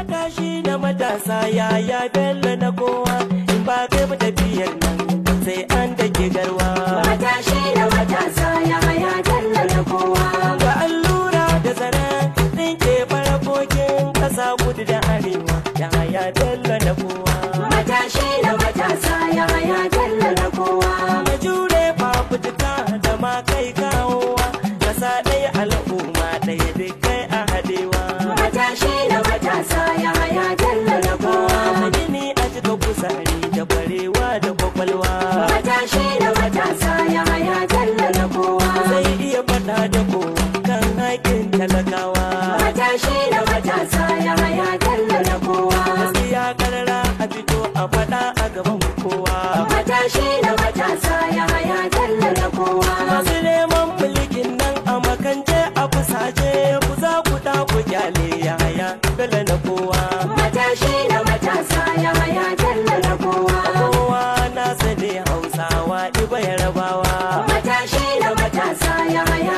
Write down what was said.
matashi da matasa yaya bello na kowa in ba kai ba tafiyar nan sai an dake garwa matashi da matasa yaya bello na kowa ga allura da zara ɗinke farakokin ƙasa kudu da arewa yaya bello na kowa matashi da matasa yaya bello na kowa na jure fafutuka da ma kai kawowa ƙasa ɗaya al'umma ɗaya duk kai a haɗewa matashi da matasa yaya bello na kowa gini a cika kusari da kwarewa da kwakwalwa matashi da matasa yaya bello na kowa zai iya faɗa da kowa kan haƙin talakawa matashi da matasa yaya bello na kowa gaskiya karara a fito a faɗa a gaban kowa matashi da matasa yaya bello na kowa masu neman mulkin nan a makance a fusace ku za ku ɗa ku kyale yaya bello na kowa matashi da matasa yaya bello na kowa kowa na sani hausawa iba yarabawa matashi da matasa yaya